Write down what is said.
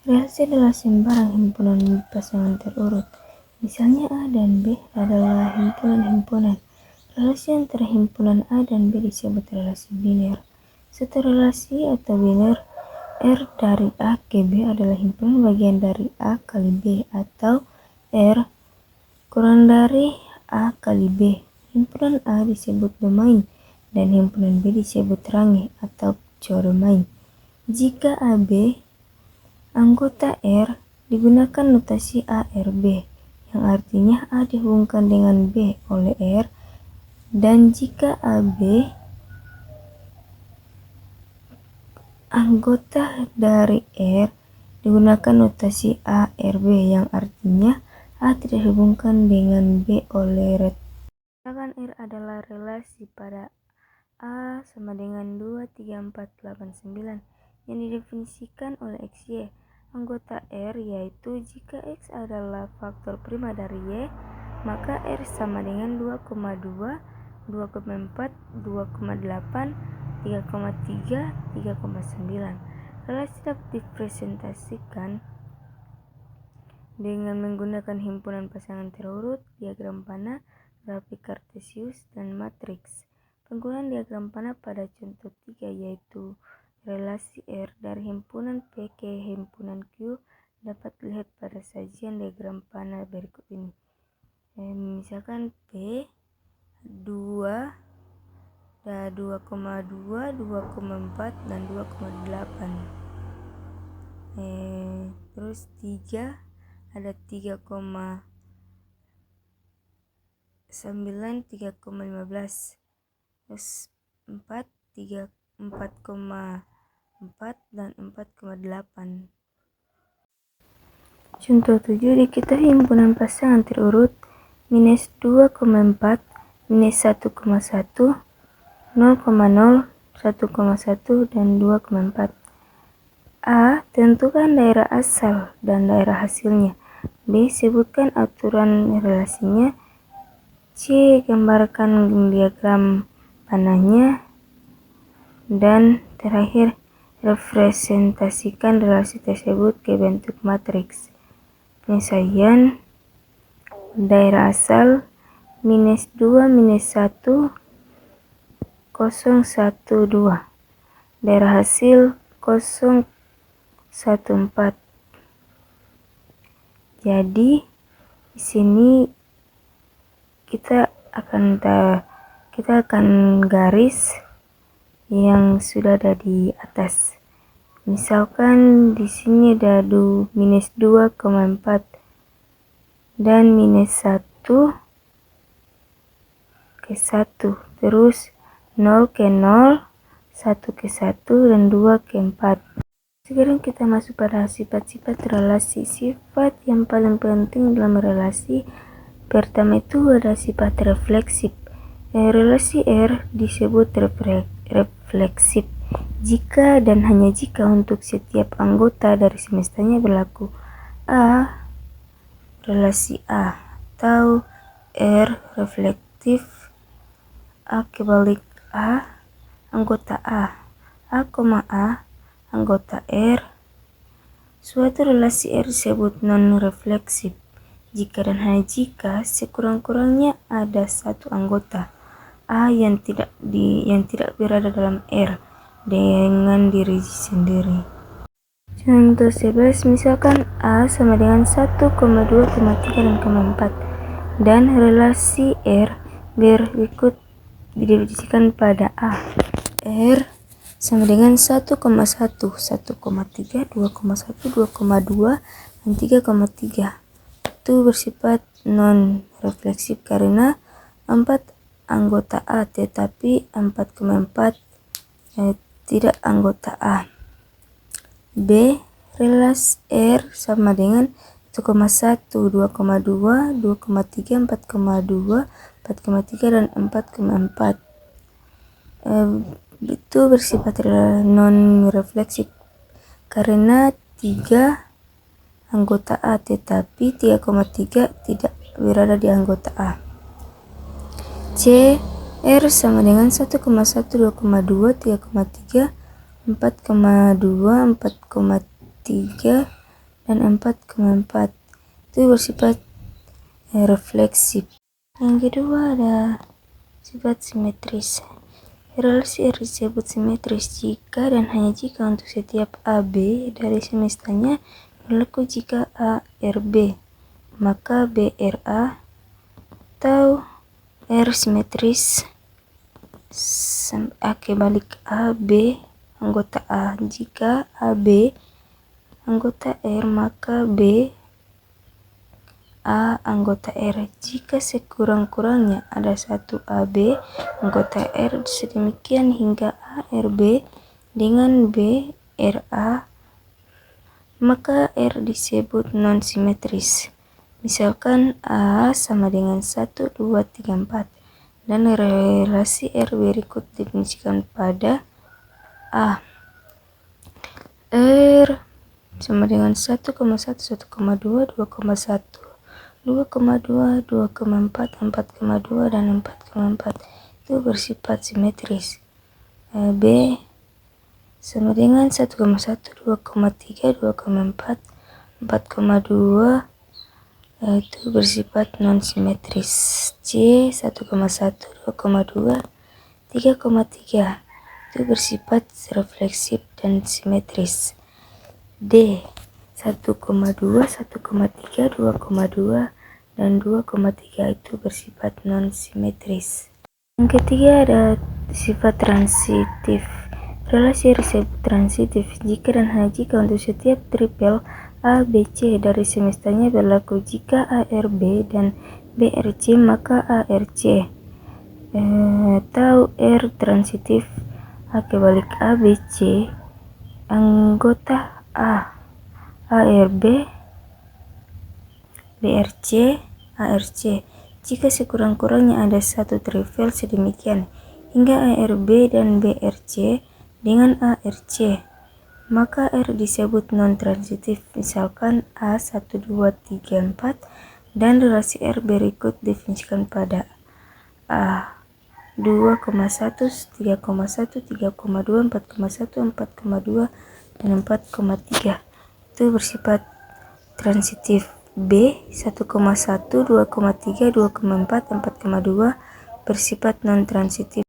Relasi adalah sembarang himpunan pasangan terurut. Misalnya A dan B adalah himpunan-himpunan. Relasi antara himpunan A dan B disebut relasi biner. Satu relasi atau biner R dari A ke B adalah himpunan bagian dari A kali B atau R kurang dari A kali B. Himpunan A disebut domain dan himpunan B disebut range atau codomain. Jika AB anggota R, digunakan notasi ARB, yang artinya A dihubungkan dengan B oleh R, dan jika AB anggota dari R, digunakan notasi ARB, yang artinya A tidak dihubungkan dengan B oleh R. Misalkan R adalah relasi pada A sama dengan 2, 3, 4, 8, 9 yang didefinisikan oleh XY. Anggota R yaitu jika X adalah faktor prima dari Y, maka R sama dengan 2,2, 2,4, 2,8, 3,3, 3,9. Relasi dapat dipresentasikan dengan menggunakan himpunan pasangan terurut, diagram panah, grafik kartesius, dan matriks. Penggunaan diagram panah pada contoh 3 yaitu relasi R dari himpunan P ke himpunan Q dapat dilihat pada sajian diagram panah berikut ini. Misalkan P 2, 2,2, 2,4, dan 2,8. Terus 3 ada 3,9, 3,15. Terus 4, 4,4, dan 4,8. Contoh 7 diketahui himpunan pasangan terurut minus 2,4, minus 1,1, 0,0, 1,1, dan 2,4. A. Tentukan daerah asal dan daerah hasilnya. B. Sebutkan aturan relasinya. C. Gambarkan diagram panahnya. Dan terakhir, representasikan relasi tersebut ke bentuk matriks. Penyelesaian daerah asal minus 2, minus 1, 0, 1, 2. Daerah hasil 0, 1, 4. Jadi di sini kita akan garis yang sudah ada di atas. Misalkan di sini ada minus 2,4 dan minus 1 ke 1, terus 0 ke 0, 1 ke 1, dan 2 ke 4. Sekarang kita masuk pada sifat-sifat relasi. Sifat yang paling penting dalam relasi pertama itu ada sifat refleksif. Relasi R disebut refleksif jika dan hanya jika untuk setiap anggota dari semestanya berlaku A, relasi A, atau R reflektif A kebalik A, anggota A, A, anggota R. Suatu relasi R disebut non-refleksif jika dan hanya jika sekurang-kurangnya ada satu anggota A yang tidak berada dalam R dengan diri sendiri. Contoh 11, misalkan A sama dengan 1, 2, 3, dan 4 dan relasi R berikut didefinisikan pada A. R sama dengan 1,1, 1,3, 2,1, 2,2, dan 3,3. Itu bersifat non-refleksif karena 4 anggota A tetapi 4,4 tidak anggota A. B. Relasi R sama dengan 1,1, 2,2, 2,3, 4,2, 4,3, dan 4,4. Itu bersifat non-refleksif karena 3 anggota A tetapi 3,3 tidak berada di anggota A. C. R sama dengan 1,1, 2,2, 3,3, 4,2, 4,3, dan 4,4. Itu bersifat refleksif. Yang kedua ada sifat simetris. Relasi R disebut simetris jika dan hanya jika untuk setiap AB dari semestanya berlaku jika A RB, maka BRA atau R simetris A kebalik AB anggota A. Jika AB anggota R, maka B A anggota R. Jika sekurang-kurangnya ada satu AB anggota R sedemikian hingga A RB dengan B RA, maka R disebut non-simetris. Misalkan A sama dengan 1, 2, 3, 4 dan relasi R berikut definisikan pada A. R sama dengan 1,1, 1,2, 2,1, 2,2, 2,4, 4,2, dan 4,4 itu bersifat simetris. B sama dengan 1,1, 2,3, 2,4, 4,2 itu bersifat non-simetris. C 1,1, 2,2, 3,3 itu bersifat refleksif dan simetris. D 1,2, 1,3, 2,2, dan 2,3 itu bersifat non-simetris. Yang ketiga ada sifat transitif. Relasi disebut transitif jika dan hanya jika untuk setiap tripel A, B, C dari semestanya berlaku. Jika A, R, B dan B, R, C, maka A, R, C atau R transitif A kebalik A, B, C anggota A, ARB, BRC, ARC. Jika sekurang-kurangnya ada satu tripel sedemikian hingga ARB dan BRC dengan ARC, maka R disebut non-transitif. Misalkan A 1, 2, 3, 4 dan relasi R berikut definisikan pada A 2,1, 3,1, 3,2, 4,1, 4,2, dan 4,3 itu bersifat transitif. B 1,1, 2,3, 2,4, 4,2 bersifat non-transitif.